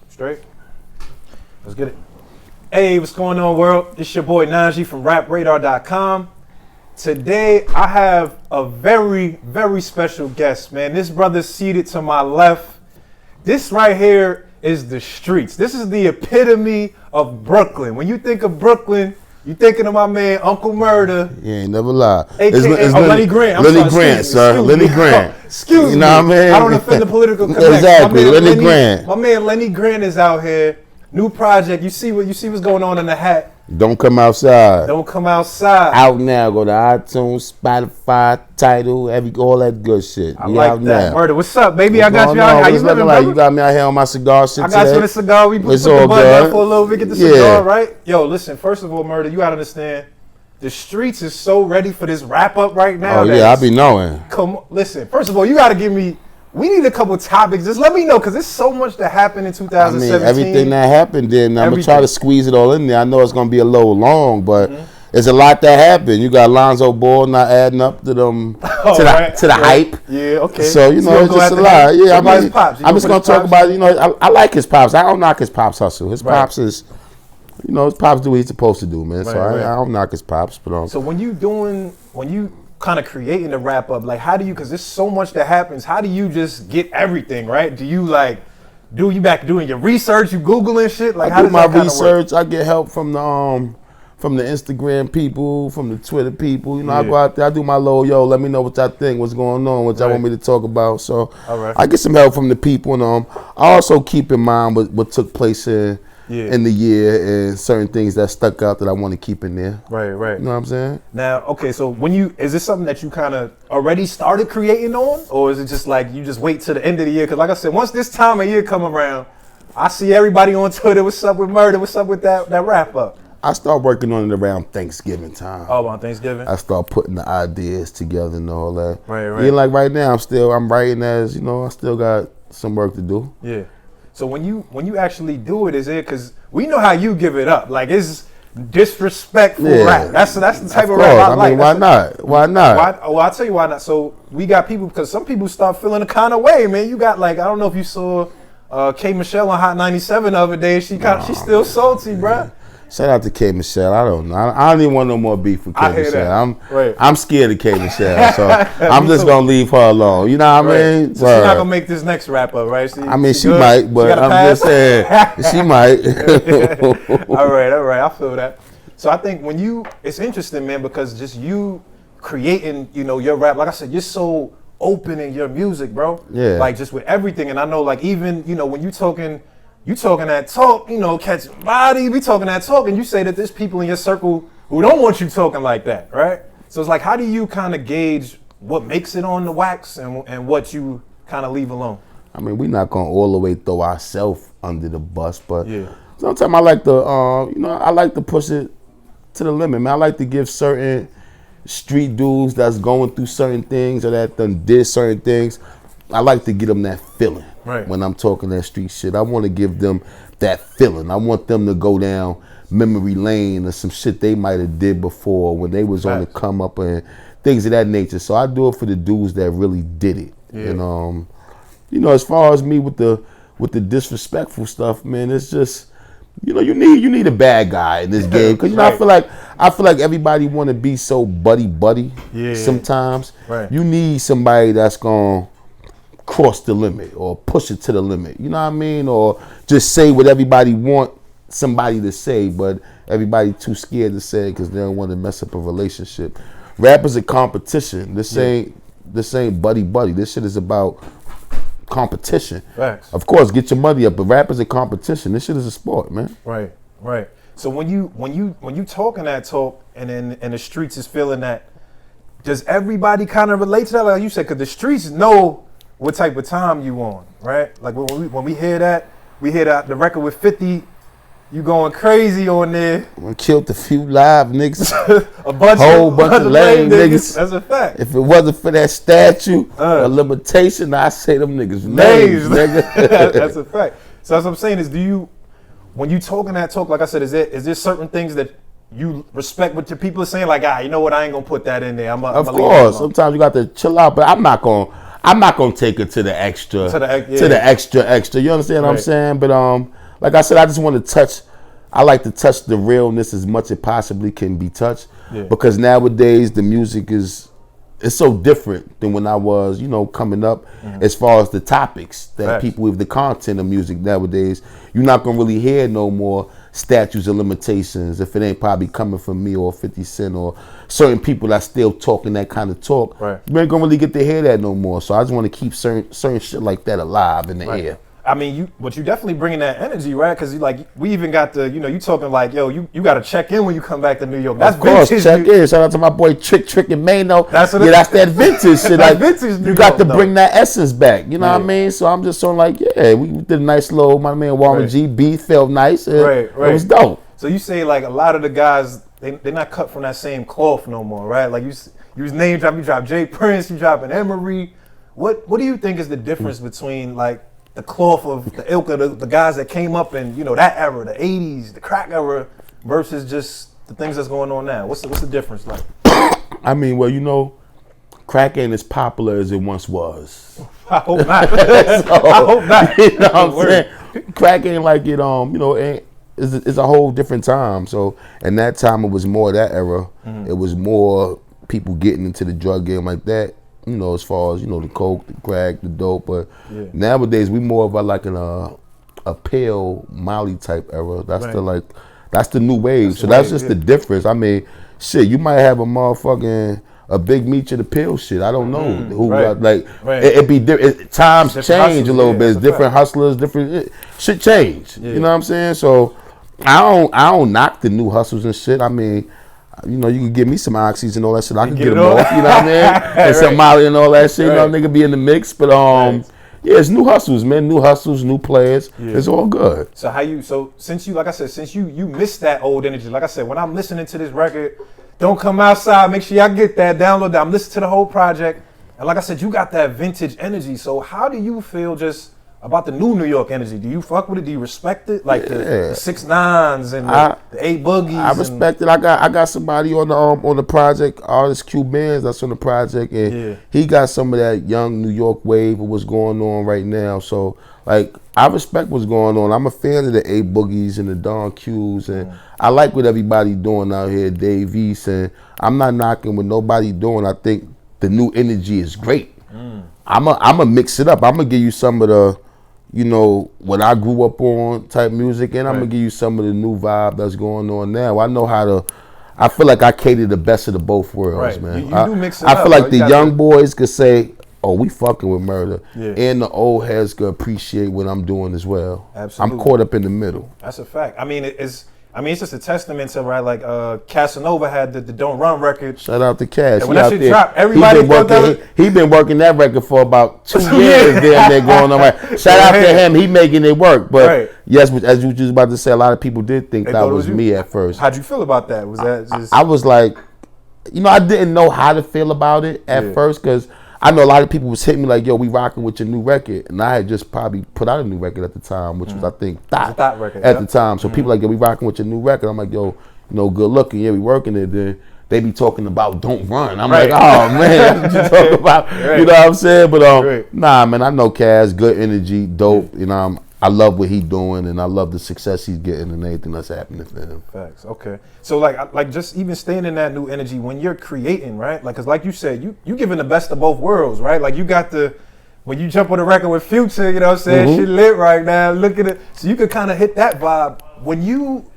Straight. Let's get it. Hey, what's going on, world? It's your boy Najee from RapRadar.com. Today, I have a very, very special guest, man. This brother's seated to my left. This right here is the streets. This is the epitome of Brooklyn. When you think of Brooklyn, you thinking of my man, Uncle Murda. You ain't never lie. It's Lenny Grant. Lenny Grant, sir. Lenny Grant. Excuse me. You know what I mean? I don't offend the political connect. Exactly. Lenny Grant. My man Lenny Grant is out here. New project. You see what's going on in the hat. Don't come outside. Don't come outside. Out now. Go to iTunes, Spotify, Tidal, all that good shit. I like that. Murda, what's up, baby? What's I got you out here. How you living, like? You got me out here on my cigar shit I got today. you in a cigar. We put the bud down for a little bit, get the cigar, right? Yo, listen, first of all, Murda, you gotta understand, the streets is so ready for this wrap up right now. Oh, yeah, I be knowing. Come on, listen, first of all, you gotta give me, we need a couple topics. Just let me know, because there's so much that happened in 2017. I mean, everything that happened, then I'm going to try to squeeze it all in there. I know it's going to be a little long, but there's a lot that happened. You got Lonzo Ball not adding up to them, to the hype. Yeah, okay. So, you know, it's just a lot. Yeah, I'm just going to talk about, you know, I like his pops. I don't knock his pops hustle. His pops is, you know, his pops do what he's supposed to do, man. So I don't knock his pops. But so when you kind of creating the wrap up, like how do you, because there's so much that happens, how do you just get everything right? Do you you back doing your research, you Googling shit? Like I do my research. I get help from the Instagram people, from the Twitter people. You know, I go out there, I do my little, let me know what y'all think, what's going on, what y'all want me to talk about. So I get some help from the people, and I also keep in mind what took place in the year and certain things that stuck out that I want to keep in there. Right. You know what I'm saying? Now, okay, so is this something that you kind of already started creating on? Or is it just like you just wait till the end of the year? Because like I said, once this time of year come around, I see everybody on Twitter, what's up with Murda, what's up with that wrap up? I start working on it around Thanksgiving time. Oh, on Thanksgiving? I start putting the ideas together and all that. Right. Yeah, like right now, I'm writing as, you know, I still got some work to do. Yeah. So when you actually do it, is it because we know how you give it up? Like it's disrespectful rap. That's the type of rap I like. I mean, why not? I'll tell you why not. So we got people, because some people start feeling a kind of way, man. You got I don't know if you saw K. Michelle on Hot 97 the other day. She's still salty, bruh. Shout out to K. Michelle. I don't know. I don't even want no more beef with K. Michelle. I'm scared of K. Michelle, so I'm just gonna leave her alone. You know what I mean? So she's not gonna make this next wrap up, right? I mean, she might, but I'm just saying she might. All right. I feel that. So I think it's interesting, man, because just you creating, you know, your rap. Like I said, you're so open in your music, bro. Yeah. Like just with everything, and I know, like even you know when you talking that talk, you know, catch body, we talking that talk, and you say that there's people in your circle who don't want you talking like that, right? So it's like, how do you kind of gauge what makes it on the wax and what you kind of leave alone? I mean, we're not gonna all the way throw ourselves under the bus, but sometimes I like to, I like to push it to the limit, man. I like to give certain street dudes that's going through certain things or that done did certain things, I like to get them that feeling. Right. When I'm talking that street shit, I want to give them that feeling. I want them to go down memory lane or some shit they might have did before when they was on the come up and things of that nature. So I do it for the dudes that really did it. Yeah. And you know, as far as me with the disrespectful stuff, man, it's just, you know, you need a bad guy in this game, because you know, I feel like everybody want to be so buddy. Sometimes you need somebody that's gonna cross the limit or push it to the limit, you know what I mean, or just say what everybody want somebody to say, but everybody too scared to say it because they don't want to mess up a relationship. Rap is a competition. This ain't buddy. This shit is about competition. Facts. Of course, get your money up, but rap is a competition. This shit is a sport, man. Right. So when you talking that talk and the streets is feeling that, does everybody kind of relate to that? Like you said, because the streets know what type of time you on, right? Like when we hear that, the record with 50, you going crazy on there. I killed a few live niggas. a whole bunch of lame niggas. That's a fact. If it wasn't for that statue, a limitation, I say them niggas names, nigga. That's a fact. So that's what I'm saying is, when you talking that talk, like I said, is there certain things that you respect what your people are saying? Like, you know what, I ain't gonna put that in there. Of course, sometimes you got to chill out, but I'm not gonna I'm not gonna take it to the extra, to the extra. You understand what I'm saying? But like I said, I just want to touch. I like to touch the realness as much as possibly can be touched, because nowadays the music it's so different than when I was, coming up, as far as the topics that people with the content of music nowadays. You're not gonna really hear no more statutes of limitations if it ain't probably coming from me or 50 Cent or certain people that still talking that kind of talk. Right. You ain't gonna really get to hear that no more. So I just want to keep certain shit like that alive in the air. I mean, you definitely bringing that energy, right? Because we even got the, you talking like, yo, you got to check in when you come back to New York. That's of course, vintage. Check in. Shout out to my boy Trick and Mano. That's that vintage shit. Like vintage you got to bring that essence back. You know what I mean? So I'm just on like, we did a nice little. My man Warren G beat felt nice. It was dope. So you say like a lot of the guys, they're not cut from that same cloth no more, right? Like you was name drop, you drop Jay Prince, you dropping Emery. What do you think is the difference between like the cloth of the ilk of the guys that came up in, that era, the 80s, the crack era, versus just the things that's going on now? What's the difference like? I mean, well, crack ain't as popular as it once was. I hope not. I hope not. You know what I'm saying? Crack ain't like it, it's a whole different time. So, in that time, it was more that era. It was more people getting into the drug game like that. As far as the coke, the crack, the dope, but nowadays we more of a pale Molly type era. That's that's the new wave. So that's just the difference. I mean, shit, you might have a big meat of the pill shit. I don't know who got it be different. Times change a little bit. It's different hustlers, different shit change. You know what I'm saying? So I don't knock the new hustles and shit. I mean, you can give me some oxys and all that shit. I can get them off, you know what I mean? And some Molly and all that shit. Nigga be in the mix. But it's new hustles, man. New hustles, new players. It's all good. So since you missed that old energy, like I said, when I'm listening to this record, don't come outside. Make sure y'all get that, download that. I'm listening to the whole project. And like I said, you got that vintage energy. So how do you feel just about the new New York energy? Do you fuck with it? Do you respect it? Like the 6ix9ines and the A Boogies. I respect it. I got somebody on the project, artist Q Bands, that's on the project, and he got some of that young New York wave of what's going on right now. So like I respect what's going on. I'm a fan of the A Boogies and the Don Q's, and I like what everybody doing out here, Dave East, and I'm not knocking what nobody doing. I think the new energy is great. I'm a mix it up. I'm gonna give you some of the what I grew up on type music, and I'm gonna give you some of the new vibe that's going on now. I feel like I cater the best of the both worlds, man. You do mix it up. I feel like the young boys could say, oh, we fucking with Murda, and the old heads could appreciate what I'm doing as well. Absolutely. I'm caught up in the middle. That's a fact. I mean, it's just a testament to, right, like Casanova had the Don't Run record. Shout out to Cass. And when that shit dropped, everybody he been working that record for about 2 years there going on. Right. Shout out to him. He making it work. But yes, as you was about to say, a lot of people did think that was me at first. How'd you feel about that? Was that just... I was like, I didn't know how to feel about it at first, because I know a lot of people was hitting me like, yo, we rocking with your new record. And I had just probably put out a new record at the time, which was, I think, Thought record, at the time. So people like, yo, we rocking with your new record. I'm like, yo, good looking. Yeah, we working it. Then they be talking about Don't Run. I'm like, oh, man, what you talking about? You know what I'm saying? But nah, man, I know Cass, good energy, dope. I love what he doing, and I love the success he's getting and everything that's happening for him. Facts. Okay. So like just even staying in that new energy when you're creating, right? Like, cause like you said, you giving the best of both worlds, right? Like you got when you jump on the record with Future, you know what I'm saying? Shit lit right now. Look at it. So you could kind of hit that vibe. When you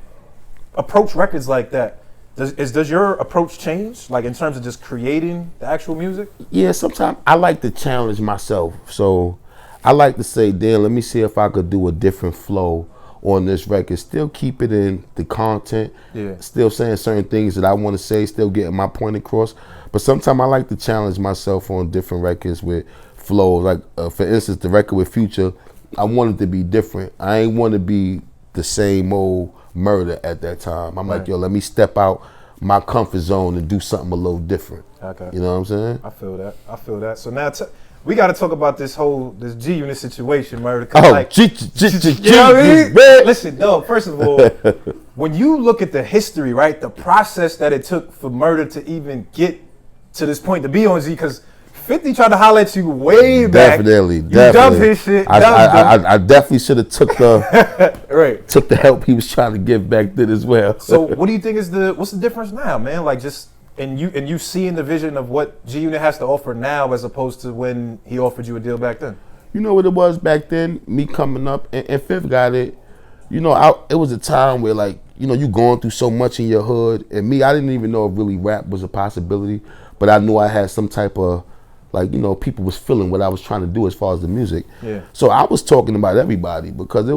approach records like that, does your approach change? Like in terms of just creating the actual music? Yeah, sometimes I like to challenge myself. So I like to say, damn, let me see if I could do a different flow on this record. Still keep it in the content. Still saying certain things that I want to say, still getting my point across. But sometimes I like to challenge myself on different records with flows. Like, for instance, the record with Future, I wanted to be different. I ain't want to be the same old Murda at that time. I'm like, yo, let me step out my comfort zone and do something a little different. Okay. You know what I'm saying? I feel that. So now we got to talk about this G Unit situation, Murda. You know what I mean? Listen, dog, first of all, when you look at the history, right, the process that it took for Murda to even get to this point to be on Z, because 50 tried to holler at you way back. Definitely. You dubbed his shit. I definitely should have took the right. took the help he was trying to give back then as well. So what do you think is what's the difference now, man? Like just and you seeing the vision of what G Unit has to offer now as opposed to when he offered you a deal back then. You know what it was back then? Me coming up and Fifth got it. You know, it was a time where like, you know, you going through so much in your hood. And me, I didn't even know if really rap was a possibility. But I knew I had some type of, like, you know, people was feeling what I was trying to do as far as the music. Yeah. So I was talking about everybody because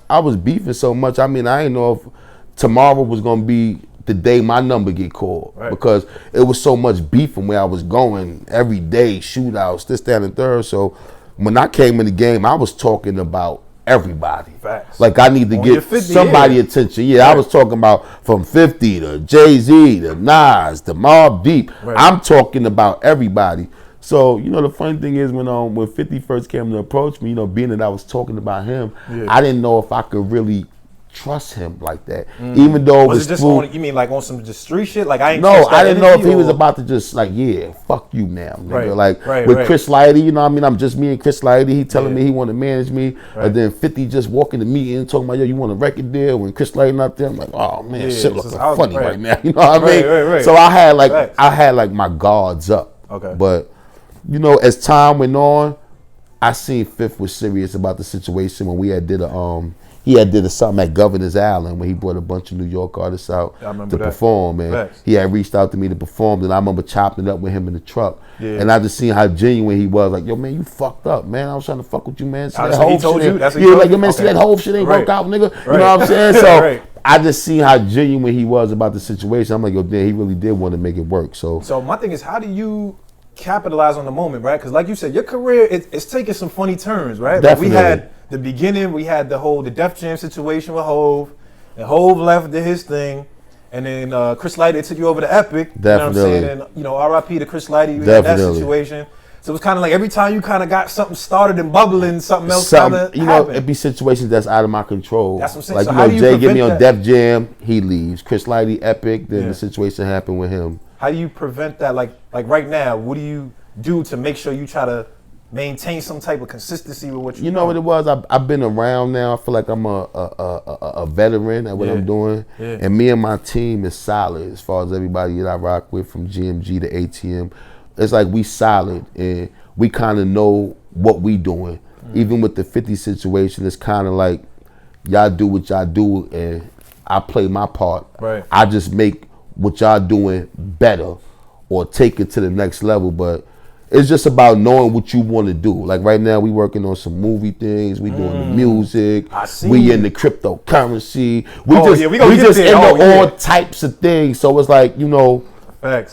I was beefing so much. I mean, I didn't know if tomorrow was going to be the day my number get called. Right. Because it was so much beef from where I was going every day, shootouts, this, that, and third. So when I came in the game, I was talking about everybody. Facts. Like I need to get 50, somebody attention. Yeah, right. I was talking about from 50 to Jay-Z to Nas to Mobb Deep. Right. I'm talking about everybody. So, you know, the funny thing is when 50 first came to approach me, you know, being that I was talking about him, I didn't know if I could really trust him like that. Even though was it just on, you mean like on some just street shit? Like I didn't know if he was about to just like, yeah, fuck you now, nigga. Like with Chris Lighty, you know what I mean? I'm just me and Chris Lighty. He telling me he want to manage me. And then 50 just walking to me and talking about, yo, you want a record deal? When Chris Lighty not there, I'm like, oh man, shit looking funny right now. You know what I mean? So I had like my guards up. Okay. But you know, as time went on, I seen Fifth was serious about the situation when we had did something at Governor's Island when he brought a bunch of New York artists out to perform, and he had reached out to me to perform, and I remember chopping it up with him in the truck, and I just seen how genuine he was. Like, yo, man, you fucked up, man. I was trying to fuck with you, man. See that whole shit, like, yo, man, see that whole shit ain't work out, nigga. You know what I'm saying? So I just seen how genuine he was about the situation. I'm like, yo, damn, he really did want to make it work. So my thing is, how do you capitalize on the moment, right? Because like you said, your career it's taking some funny turns, right? Definitely. Like we had the beginning, we had the Def Jam situation with Hov, and Hov left, did his thing, and then Chris Lighty took you over to Epic. Definitely. You know what I'm saying? And you know, R.I.P. to Chris Lighty, we had that situation. So it was kind of like every time you kind of got something started and bubbling, something else kind of you know, it'd be situations that's out of my control. That's what I'm saying. Like, so you know, Jay get me on Def Jam, he leaves. Chris Lighty, Epic, then the situation happened with him. How do you prevent that? Like right now, what do you do to make sure you try to maintain some type of consistency with what you know what it was? I've been around now. I feel like I'm a veteran at what I'm doing. Yeah. And me and my team is solid as far as everybody that I rock with from GMG to ATM. It's like we solid and we kind of know what we doing. Even with the 50 situation, it's kind of like y'all do what y'all do and I play my part. Right. I just make what y'all doing better or take it to the next level. But it's just about knowing what you want to do. Like right now, we working on some movie things. We doing the music. We in the cryptocurrency. We just into all types of things. So it's like, you know,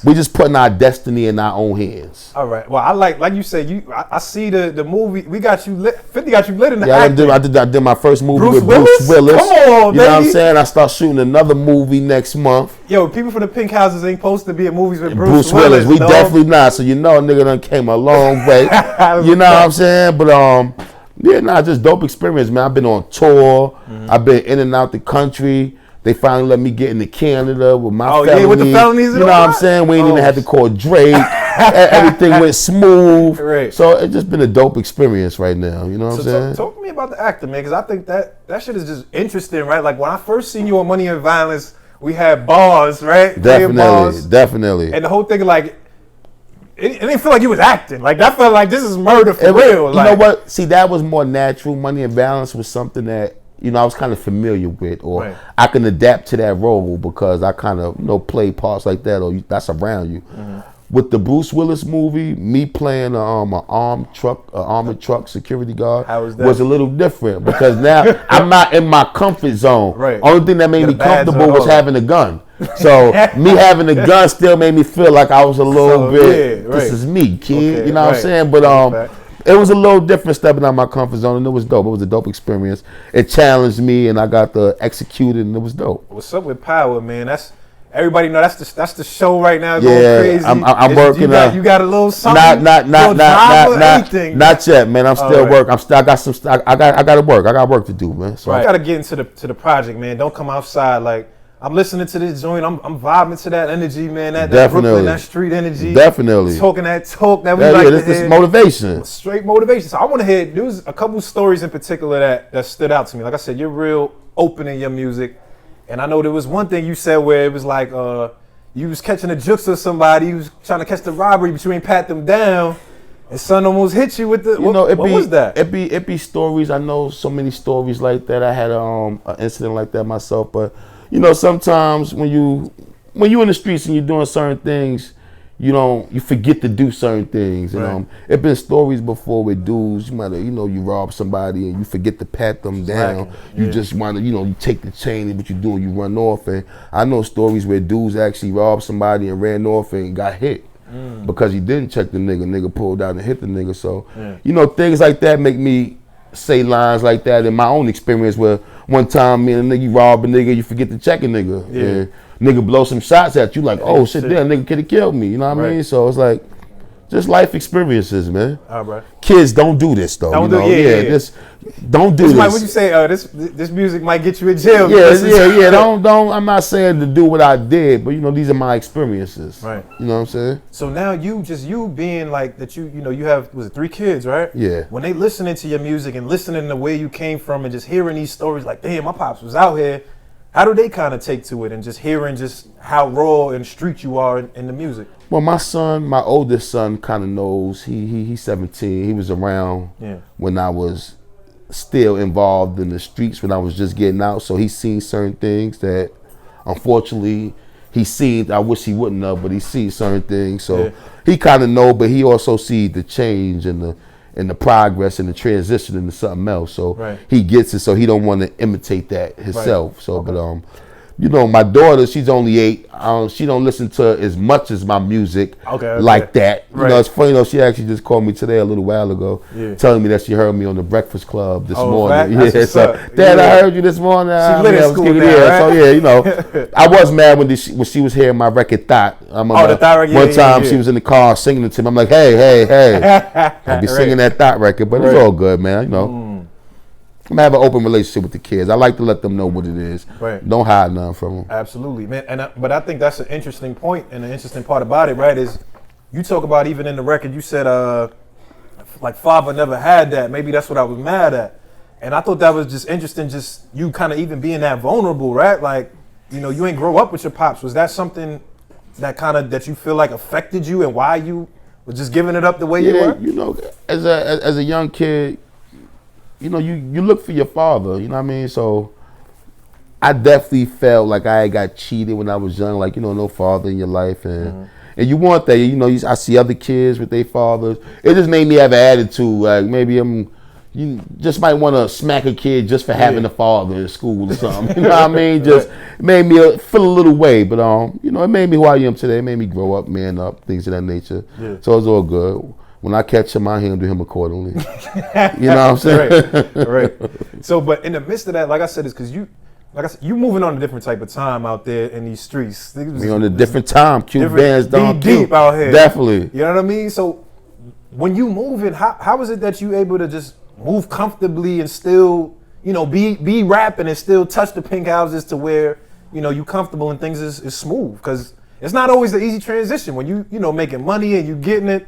we just putting our destiny in our own hands. All right. Well, I like you said. I see the movie. We got you lit. 50 got you lit in the acting. I did my first movie with Bruce Willis. Come on, you know what I'm saying? I start shooting another movie next month. Yo, people from the Pink Houses ain't supposed to be in movies with Bruce Willis. We definitely not. So you know, a nigga done came a long way. You know what I'm saying? But just dope experience, man. I've been on tour. I've been in and out the country. They finally let me get into Canada with my felonies. With the felonies. You know what I'm saying? We ain't even had to call Drake. Everything went smooth. Right. So it's just been a dope experience right now. You know what I'm saying? Talk to me about the acting, man, because I think that shit is just interesting, right? Like when I first seen you on Money and Violence, we had bars, right? Definitely. And the whole thing, like, it didn't feel like you was acting. Like that felt like this is murder for real. You know what? See, that was more natural. Money and Violence was something that, you know, I was kind of familiar with, or I can adapt to that role because I kind of, you know, play parts like that, or that's around you. With the Bruce Willis movie, me playing an armored truck security guard was a little different because now I'm not in my comfort zone. Right. Only thing that made me comfortable was having a gun. So me having a gun still made me feel like I was a little bit. This is me, kid. You know what I'm saying? But it was a little different stepping out of my comfort zone, and it was dope. It was a dope experience. It challenged me, and I got to execute it, and it was dope. What's up with Power, man? That's everybody know that's the show right now. Going crazy. I'm working. You got a little something. Not yet, man. I'm still working. I got some. I got to work. I got work to do, man. So I got to get into the project, man. Don't come outside like I'm listening to this joint. I'm vibing to that energy, man. That Definitely. Brooklyn, that street energy. Definitely. Talking that talk that we Yeah, like to this hear. is motivation. Straight motivation. So I want to hear. There was a couple stories in particular that stood out to me. Like I said, you're real open in your music, and I know there was one thing you said where it was like you was catching a jukes of somebody. You was trying to catch the robbery, but you ain't pat them down. And son almost hit you with the. What was that? It be stories. I know so many stories like that. I had an incident like that myself. But sometimes when you in the streets and you're doing certain things, you forget to do certain things. Right. It been stories before with dudes. You might have, you rob somebody and you forget to pat them down. Yeah. You just want to, you take the chain and what you do, you run off. And I know stories where dudes actually robbed somebody and ran off and got hit. Because he didn't check the nigga pulled out and hit the nigga. So, things like that make me say lines like that in my own experience where one time me and a nigga, you rob a nigga, you forget to check a nigga. Yeah. And nigga blow some shots at you like, oh shit, damn, nigga could have killed me. You know what I mean? So it's like, just life experiences, man. All right. Kids, don't do this though. Don't do this. What you say? This music might get you in jail. Yeah. Don't. I'm not saying to do what I did, but these are my experiences. Right. You know what I'm saying? So now you being like that, you have, was it 3 kids, right? Yeah. When they listening to your music and listening to where you came from and just hearing these stories, like, damn, my pops was out here. How do they kind of take to it and just hearing just how raw and street you are in the music? Well, my oldest son kind of knows. He's 17. He was around when I was still involved in the streets, when I was just getting out. So he's seen certain things that, unfortunately, he's seen. I wish he wouldn't have, but he sees certain things. So he kind of know, but he also sees the change and the progress and the transition into something else. So he gets it. So he don't want to imitate that himself. Right. So, okay. But my daughter, she's only 8. She don't listen to as much as my music like that. It's funny, she actually just called me today a little while ago, telling me that she heard me on the Breakfast Club this morning. Right? Yeah, so Dad, I heard you this morning. She lit at school now, right? So I was mad when she was hearing my record Thought. The Thought record. One time she was in the car singing it to me. I'm like, hey, I be singing that Thought record, but it's all good, man. I'm gonna have an open relationship with the kids. I like to let them know what it is. Right. Don't hide nothing from them. Absolutely, man. But I think that's an interesting point, and the interesting part about it, right, is you talk about even in the record, you said like father never had that. Maybe that's what I was mad at, and I thought that was just interesting. Just you kind of even being that vulnerable, right? Like, you ain't grow up with your pops. Was that something that you feel like affected you, and why you were just giving it up the way you were? As a young kid. You look for your father, you know what I mean? So I definitely felt like I got cheated when I was young, like, no father in your life. And and you want that, I see other kids with their fathers. It just made me have an attitude, like maybe you just might want to smack a kid just for having a father in school or something. You know what I mean? Just made me feel a little way, but it made me who I am today. It made me grow up, man up, things of that nature. Yeah. So it's all good. When I catch him, I handle him accordingly. You know what I'm saying? Right. So, but in the midst of that, like I said, it's because you moving on a different type of time out there in these streets. We on a different time. Cute bands, don't deep out here. Definitely. You know what I mean? So, when you moving, how is it that you able to just move comfortably and still, be rapping and still touch the pink houses to where, you comfortable and things is smooth? Because it's not always the easy transition when you making money and you getting it.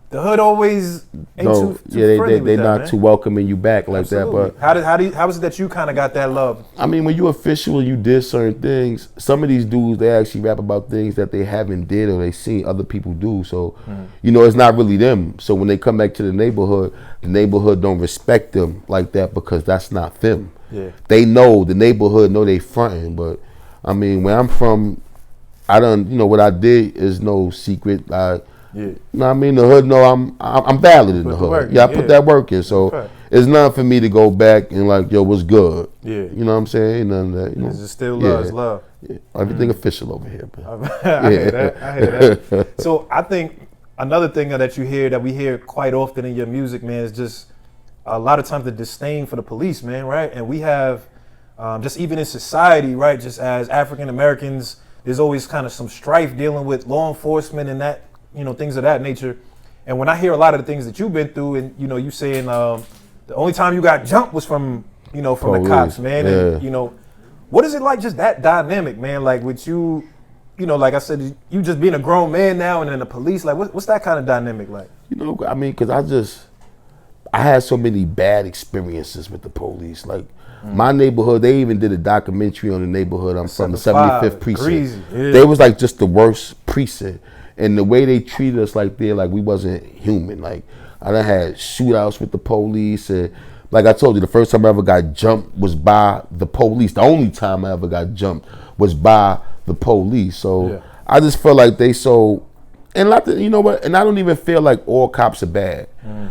The hood always ain't too friendly they're not man. Too welcoming you back like Absolutely. that. But how is it that you kind of got that love? I mean, when you official and you did certain things, some of these dudes, they actually rap about things that they haven't did or they seen other people do. So, it's not really them. So when they come back to the neighborhood don't respect them like that because that's not them. Yeah. They know the neighborhood, know they fronting. But I mean, where I'm from, I done, what I did is no secret. You know what I mean? The hood know I'm valid in the hood. I put that work in. So it's nothing for me to go back and like, yo, what's good? Yeah. You know what I'm saying? None of that. It's still love. It's love. Yeah. Everything official over here. I hear that. So I think another thing that we hear quite often in your music, man, is just a lot of times the disdain for the police, man, right? And we have just even in society, right, just as African Americans, there's always kind of some strife dealing with law enforcement and that, things of that nature. And when I hear a lot of the things that you've been through, and you saying the only time you got jumped was from the cops, man. Yeah. And What is it like, just that dynamic, man? Like with you, like I said, you just being a grown man now, and then the police. Like, what's that kind of dynamic like? I mean, because I had so many bad experiences with the police. Like my neighborhood, they even did a documentary on the neighborhood I'm from, the 75th precinct. Greasy, yeah. They was like just the worst precinct, and the way they treated us, like we wasn't human. Like I done had shootouts with the police, and like I told you, the first time I ever got jumped was by the police. The only time I ever got jumped was by the police. So I just feel like they so, and like you know what? And I don't even feel like all cops are bad.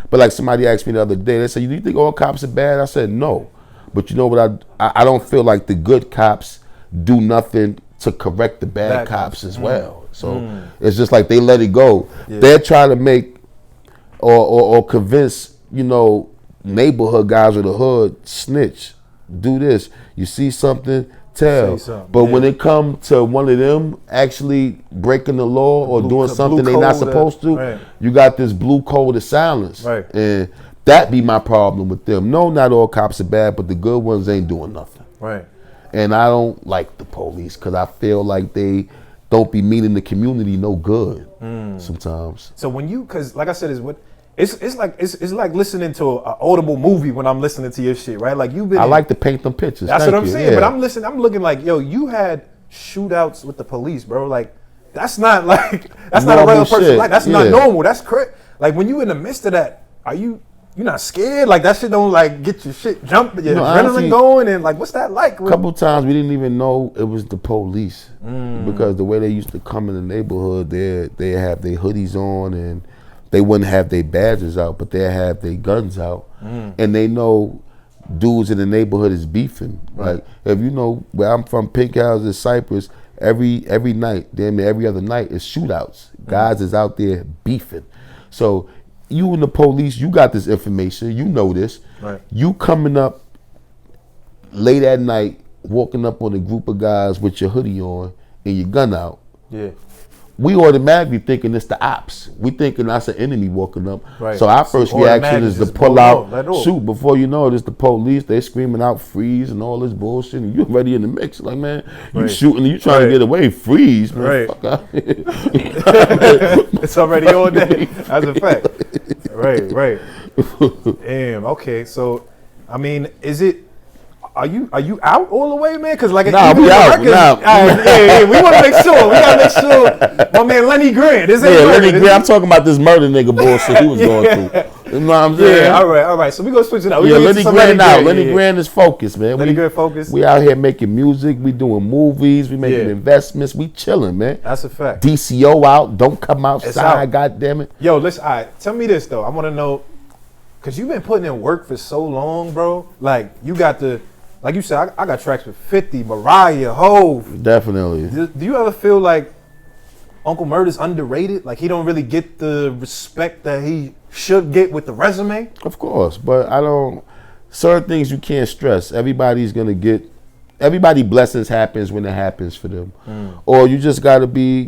But like somebody asked me the other day, they said, "Do you think all cops are bad?" I said, "No." But you know what? I don't feel like the good cops do nothing to correct the bad cops as well. So it's just like they let it go. Yeah. They're trying to make or convince, neighborhood guys of the hood, snitch, do this. You see something, tell. But when it comes to one of them actually breaking the law or doing something they're not supposed to, you got this blue code of silence. Right. And that be my problem with them. No, not all cops are bad, but the good ones ain't doing nothing. Right. And I don't like the police because I feel like they don't be meaning the community no good sometimes. So when you, because like I said, it's like listening to an audible movie when I'm listening to your shit, right? Like you've been. I like to paint them pictures. That's what I'm saying. Yeah. But I'm looking like, yo, you had shootouts with the police, bro. Like that's not like that's normal, not a real person. Like that's not normal. That's crazy. Like when you in the midst of that, you're not scared? Like that shit don't like get your shit jumping, your adrenaline honestly, going, and like what's that like? A couple times we didn't even know it was the police because the way they used to come in the neighborhood, they have their hoodies on and they wouldn't have their badges out, but they have their guns out, and they know dudes in the neighborhood is beefing. Right. Like if you know where I'm from, Pink House in Cypress, every night, damn near every other night is shootouts. Guys is out there beefing. So you and the police, you got this information, you know this. Right. You coming up late at night, walking up on a group of guys with your hoodie on and your gun out. Yeah. We automatically thinking it's the ops. We thinking that's an enemy walking up. Right. So our first reaction is to pull out, shoot. Before you know it, it's the police. They screaming out freeze and all this bullshit. And you're already in the mix. Like, man, you shooting, you trying to get away, freeze, man. Right. Fuck out here. It's already on there. That's a fact. Right. Damn. Okay. So, I mean, are you out all the way, man? Because like we out. We want to make sure. We gotta make sure. My man Lenny Grant. Lenny Grant. I'm talking about this murder nigga bullshit he was going through. You know what I'm saying? Yeah. All right. So we gonna switch it out. Lenny Grant out. Lenny Grant is focused, man. Lenny Grant focused. We out here making music. We doing movies. We making investments. We chilling, man. That's a fact. DCO out. Don't come outside. God damn it. Yo, listen. All right. Tell me this though. I want to know because you've been putting in work for so long, bro. Like you got the. Like you said, I got tracks with 50, Mariah, Hove. Definitely. Do you ever feel like Uncle Murda's underrated? Like he don't really get the respect that he should get with the resume? Of course, but certain things you can't stress. Everybody blessings happens when it happens for them. Or you just gotta be,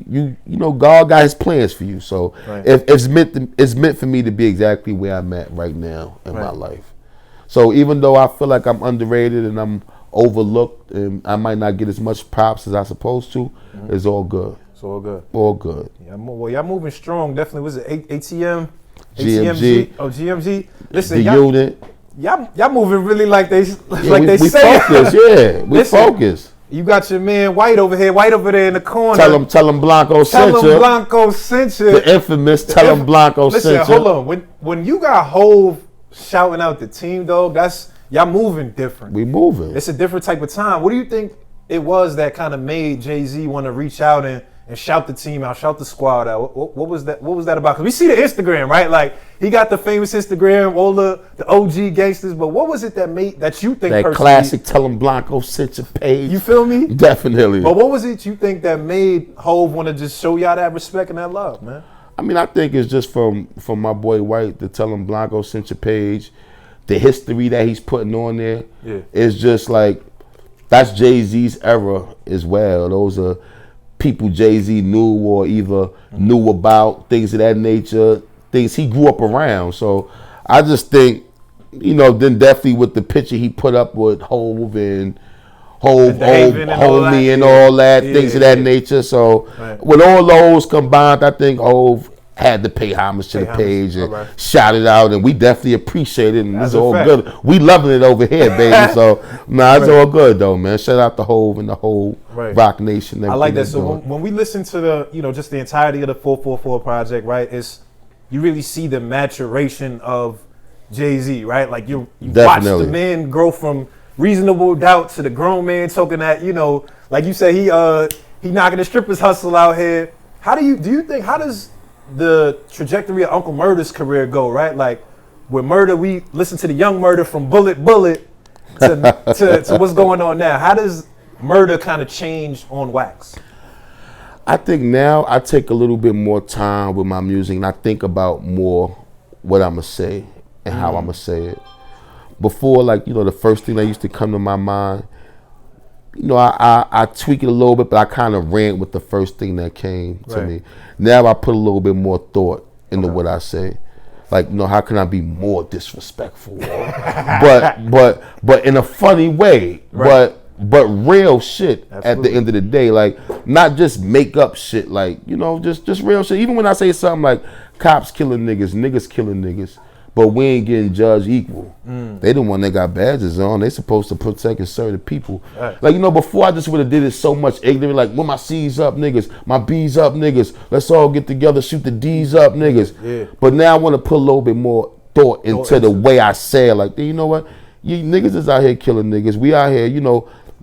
God got his plans for you. So if it's meant for me to be exactly where I'm at right now in my life. So even though I feel like I'm underrated and I'm overlooked and I might not get as much props as I supposed to, it's all good. It's all good. All good. Yeah, well, y'all moving strong. Definitely. Was it ATM? GMG. Oh, GMG. Listen, the unit. Y'all moving really like they say. We focus. Yeah, we focus. You got your man White over here, White over there in the corner. Tell him Blanco sent you. Tell him Blanco sent you. The infamous Tell him Blanco sent you. Listen, hold on. When you got Hove shouting out the team, dog, that's y'all moving different. We moving. It's a different type of time. What do you think it was that kind of made Jay-Z want to reach out and shout the team out, shout the squad out? What was that? What was that about? Because we see the Instagram, right? Like he got the famous Instagram, all the OG gangsters. But what was it that you think that classic Tell 'em Blanco sent your page? You feel me? Definitely. But what was it you think that made Hove want to just show y'all that respect and that love, man? I mean, I think it's just from my boy White to Tell him Blanco sent your page. The history that he's putting on there is just like, that's Jay-Z's era as well. Those are people Jay-Z knew or either knew about, things of that nature, things he grew up around. So I just think, then definitely with the picture he put up with Hove and homie and all that, things of that nature. So with all those combined, I think Hov had to pay homage to the page and shout it out, and we definitely appreciate it, and it's all good. We loving it over here, baby. So it's all good though, man. Shout out to Hov and the whole Rock Nation. I like that. So when we listen to the, just the entirety of the 444 project, right? You really see the maturation of Jay-Z, right? Like you watch the man grow from Reasonable Doubt to the grown man talking that, like you say, he knocking the strippers hustle out here. How does the trajectory of Uncle Murda's career go, right? Like with Murda, we listen to the young Murda from Bullet to what's going on now. How does Murda kind of change on wax? I think now I take a little bit more time with my music and I think about more what I'm going to say and how I'm going to say it. Before, the first thing that used to come to my mind, I tweak it a little bit, but I kind of ran with the first thing that came to me. Now I put a little bit more thought into what I say. How can I be more disrespectful? but in a funny way. But real shit. Absolutely. At the end of the day. Not just make up shit. Just real shit. Even when I say something like cops killing niggas killing niggas, but we ain't getting judged equal. They the one that got badges on. They supposed to protect and serve the people. Right. Before I just would have did it so much ignorant. When my C's up, niggas. My B's up, niggas. Let's all get together, shoot the D's up, niggas. Yeah. But now I want to put a little bit more thought into the way I say it. You know what? You niggas is out here killing niggas. We out here,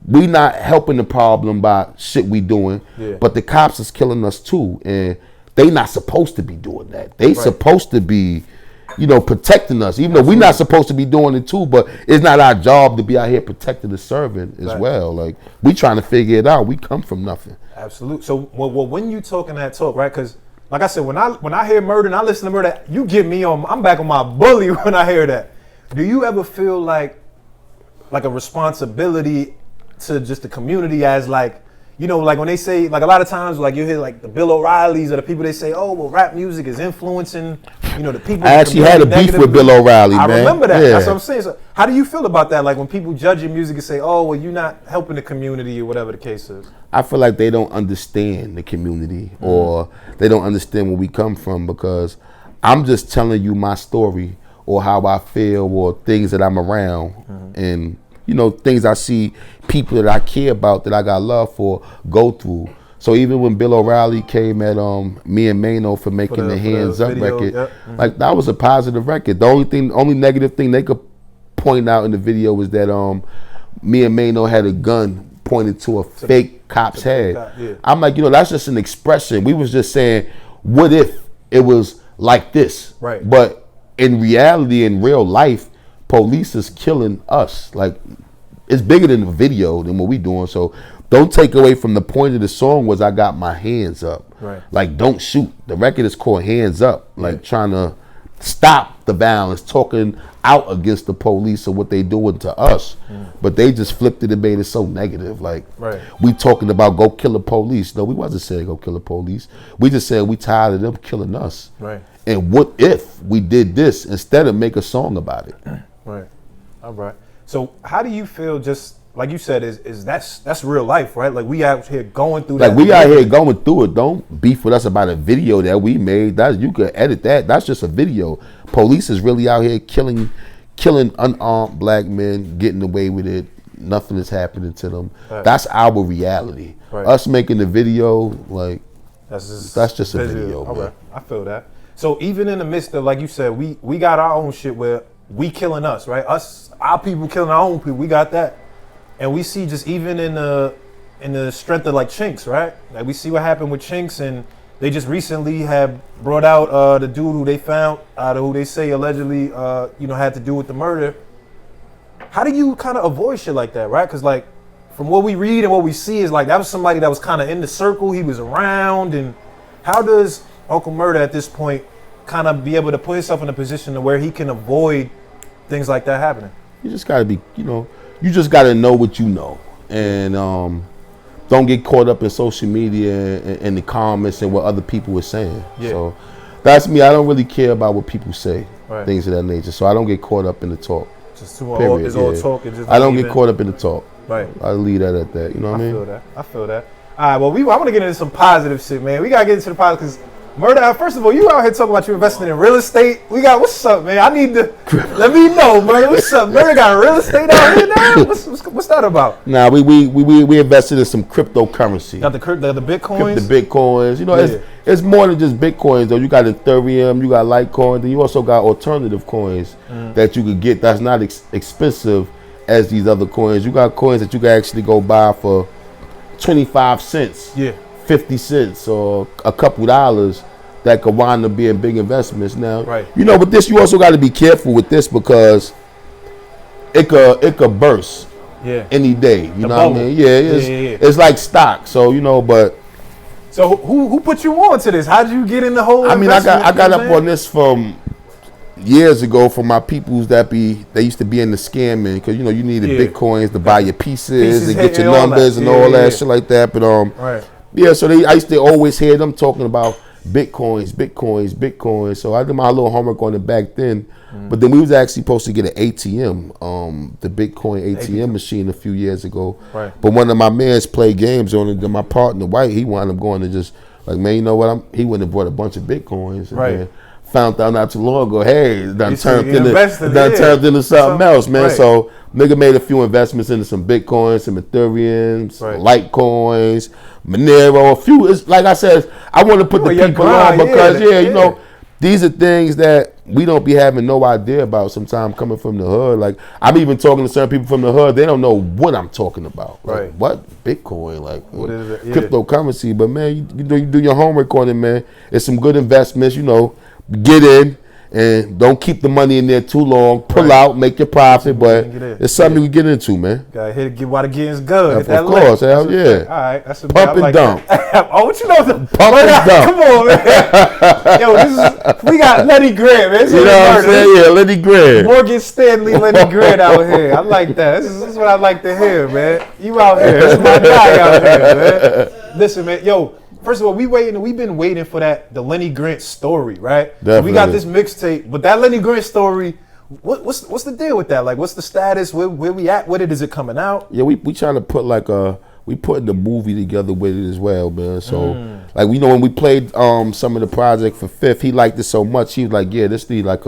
we not helping the problem by shit we doing. Yeah. But the cops is killing us too. And they not supposed to be doing that. They supposed to be protecting us, even though we're not supposed to be doing it too, but it's not our job to be out here protecting and serving as well. We trying to figure it out. We come from nothing. Absolutely. So when you talking that talk, right? Because like I said, when I hear Murda and I listen to Murda, you get me on, I'm back on my bully when I hear that. Do you ever feel like a responsibility to just the community as when they say, a lot of times, you hear the Bill O'Reillys or the people, they say, oh, well, rap music is influencing, the people. I actually had a beef with Bill O'Reilly, man. I remember that. Yeah. That's what I'm saying. So how do you feel about that? When people judge your music and say, oh, well, you're not helping the community or whatever the case is. I feel like they don't understand the community or they don't understand where we come from, because I'm just telling you my story or how I feel or things that I'm around and things I see people that I care about, that I got love for, go through. So even when Bill O'Reilly came at me and Mano for making the Hands Up record, that was a positive record. The only negative thing they could point out in the video was that me and Mano had a gun pointed to a fake cop's head. I'm like, that's just an expression. We was just saying, what if it was like this? Right. But in reality, in real life, police is killing us. It's bigger than the video than what we doing. So don't take away from the point of the song was I got my hands up. Right. Don't shoot. The record is called Hands Up. Trying to stop the violence, talking out against the police and what they doing to us. But they just flipped it and made it so negative. We talking about go kill the police. No, we wasn't saying go kill the police. We just said we tired of them killing us. Right. And what if we did this instead of make a song about it? Right. All right. So how do you feel, just like you said, is that's real life, right? We out here going through that. We out here going through it. Don't beef with us about a video that we made. You could edit that. That's just a video. Police is really out here killing unarmed black men, getting away with it. Nothing is happening to them. Right. That's our reality. Right. Us making the video, that's just a video. Okay. I feel that. So even in the midst of, like you said, we got our own shit where we killing us, right? Our people killing our own people. We got that, and we see just even in the strength of Chinks, right? We see what happened with Chinks, and they just recently have brought out the dude who they found, who they say allegedly, had to do with the murder. How do you kind of avoid shit like that, right? Because from what we read and what we see is that was somebody that was kind of in the circle. He was around, and how does Uncle Murda at this point kind of be able to put himself in a position to where he can avoid things like that happening? You just got to be, you just got to know what you know. And don't get caught up in social media and the comments and what other people are saying. Yeah. So that's me. I don't really care about what people say, things of that nature. So I don't get caught up in the talk. Just too all, it's all talk. And just I don't get caught up in the talk. Right. I'll leave that at that. You know what I mean? I feel that. All right, well, I want to get into some positive shit, man. We got to get into the positive because Murda, first of all, you out here talking about you investing in real estate. What's up, man? I need to, let me know, Murda. What's up? Murda got real estate out here now? What's that about? Nah, we invested in some cryptocurrency. Got the Bitcoins? The Bitcoins. You know, it's more than just Bitcoins, though. You got Ethereum, you got Litecoin, then you also got alternative coins that you could get that's not expensive as these other coins. You got coins that you can actually go buy for 25 cents, 50 cents, or a couple dollars that could wind up being big investments. Now, you know, with this, you also got to be careful with this because it could burst any day. You know what I mean? It's like stock. So, you know, but. So who put you on to this? How'd you get in the whole investment? I got up on this from years ago from my peoples they used to be in the scamming because, you know, you needed Bitcoins to buy your pieces and get your numbers and all that shit like that. But so I used to always hear them talking about Bitcoins. So I did my little homework on it back then. But then we was actually supposed to get an ATM, the Bitcoin ATM machine a few years ago. But one of my mans played games on it. Then my partner, White, he wound up going to just like, man, you know what? He wouldn't have bought a bunch of Bitcoins. And found out not too long ago, hey, it done turned into something else, man. So nigga made a few investments into some Bitcoins, some Ethereum, some Litecoins, Monero, a few. It's, like I said, I want to put the people on because, you know, these are things that we don't be having no idea about sometimes coming from the hood. Like, I'm even talking to certain people from the hood, they don't know what I'm talking about. Like, what? Bitcoin? Like, what is it? Cryptocurrency. But, man, you do your homework on it, man. It's some good investments, you know. Get in and don't keep the money in there too long. Pull out, make your profit, but it's something you can get into, man. Gotta hit it while the getting's good. Of course, hell yeah. All right, that's a pump and dump. Oh, what you know? Pump and dump. Come on, man. Yo, we got Lenny Grant, man. You know what I'm saying? Yeah, Lenny Grant. Morgan Stanley, Lenny Grant out here. I like that. This is what I like to hear, man. You out here. This is my guy out here, man. Listen, man. Yo. First of all, we've been waiting for the Lenny Grant story, right? Definitely. We got this mixtape, but that Lenny Grant story, what's the deal with that? Like, what's the status? Where we at with it? Is it coming out? Yeah, we trying to put we putting the movie together with it as well, man. So like, we know when we played some of the project for Fifth, he liked it so much. He was like, yeah, this need let's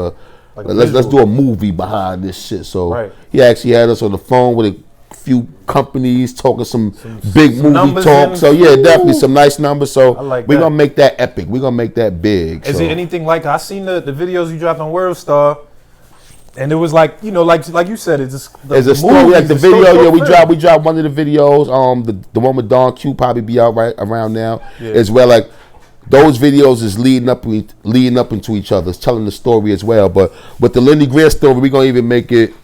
do a movie behind this shit. So he actually had us on the phone with a few companies talking some big movie talk. So yeah, definitely some nice numbers. So we're gonna make that epic. We're gonna make that big. Is it anything like I seen the videos you dropped on World Star, and it was like, you know, like you said, it's just a story, like the video. Yeah, we dropped one of the videos. The one with Don Q probably be out right around now as well. Like, those videos is leading up into each other, it's telling the story as well. But with the Lenny Grant story, we're gonna even make it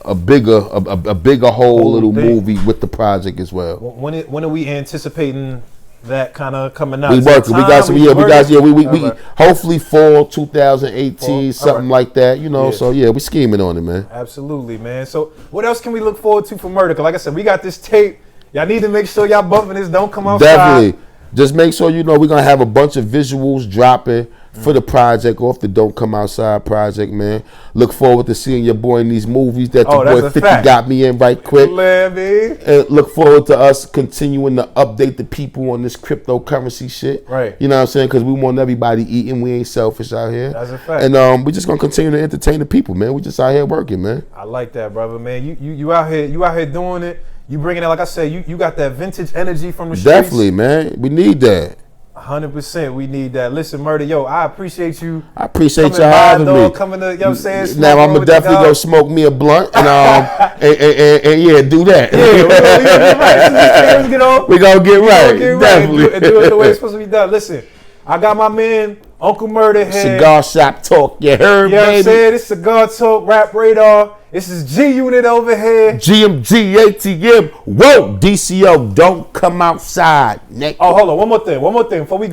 a bigger whole little movie with the project as well. When are we anticipating that kind of coming out? We working. We got some. We hopefully fall 2018, something like that. You know. So yeah, we scheming on it, man. Absolutely, man. So what else can we look forward to for Murda? 'Cause like I said, we got this tape. Y'all need to make sure y'all bumping this. Don't come outside. Definitely. Just make sure you know we're gonna have a bunch of visuals dropping for the project, off the Don't Come Outside project, man. Look forward to seeing your boy in these movies that your boy 50 got me in right quick. And look forward to us continuing to update the people on this cryptocurrency shit. Right. You know what I'm saying? Because we want everybody eating. We ain't selfish out here. That's a fact. And we're just gonna continue to entertain the people, man. We just out here working, man. I like that, brother, man. You out here doing it. You bringing it, like I said, you got that vintage energy from the streets. Definitely, man. We need that. 100%, we need that. Listen, Murda, yo, I appreciate you. I appreciate y'all having me. Coming to, you know what I'm saying? Now I'm gonna definitely go smoke me a blunt and and yeah, do that. Yeah, we're gonna get right. We gonna get right. Definitely. And do it the way it's supposed to be done. Listen, I got my man Uncle Murda here. Cigar Shop Talk. You heard, baby? You know what I'm saying? This Cigar Talk, Rap Radar. This is G Unit over here. GMG, ATM. Whoa, DCO, don't come outside. Nick. Oh, hold on. One more thing. Before we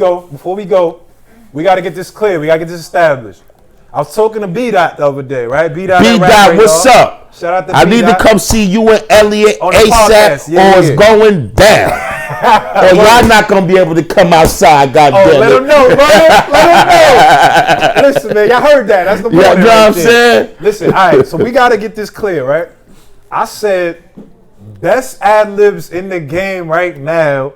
go, we got to get this clear. We got to get this established. I was talking to B-Dot the other day, right? B-Dot, what's up? Shout out to I need to come see you and Elliot ASAP or it's going down. Or y'all not going to be able to come outside, goddamn. Let them know, bro. Let them know. Listen, man, y'all heard that. That's the point. You know what I'm saying? Listen, all right, so we got to get this clear, right? I said best ad libs in the game right now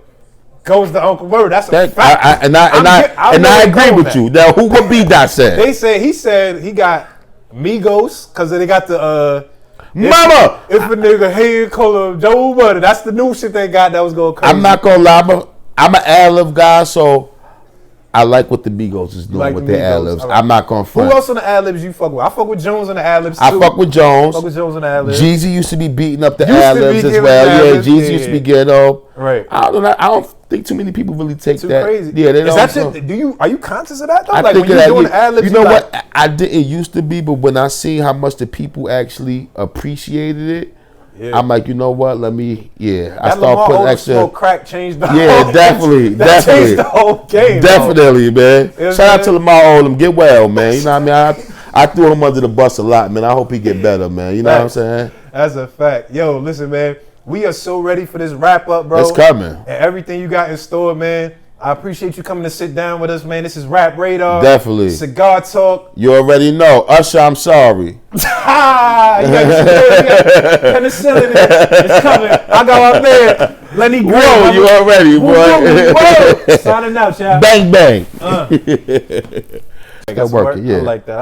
goes to Uncle Murda. That's a fact. I agree with you. Now, who would be that said? He said he got Migos because they got the Mama. If a nigga here call him Joe Buddy, that's the new shit they got that was going crazy. I'm not gonna lie, I'm an ad lib guy, so I like what the Migos is doing with their ad libs. I'm not gonna front. Who else on the ad libs you fuck with? I fuck with Jones on the ad libs too. I fuck with Jones. Fuck with Jones on the ad libs. Jeezy used to be beating up the ad libs as well. Yeah, Jeezy used to be getting up. Right. I don't think too many people really take too that. Crazy. Yeah, they is that shit? Are you conscious of that though? I like think when you doing the ad libs, you know what? I didn't used to be, but when I see how much the people actually appreciated it. Yeah. I'm like, you know what? Let me, I start putting extra. Smoke crack changed the whole definitely. Changed the whole game. Definitely, man. Shout out to Lamar Odom. Get well, man. You know what I mean? I threw him under the bus a lot, man. I hope he get better, man. You know what I'm saying? That's a fact. Yo, listen, man. We are so ready for this wrap up, bro. It's coming. And everything you got in store, man. I appreciate you coming to sit down with us, man. This is Rap Radar. Definitely. Cigar Talk. You already know. Usher, I'm sorry. Penicillin it's coming. I go out there. Lenny Green. Whoa, you already, boy. Whoa. Signing out, y'all. Bang, bang. That's working. Yeah. I like that.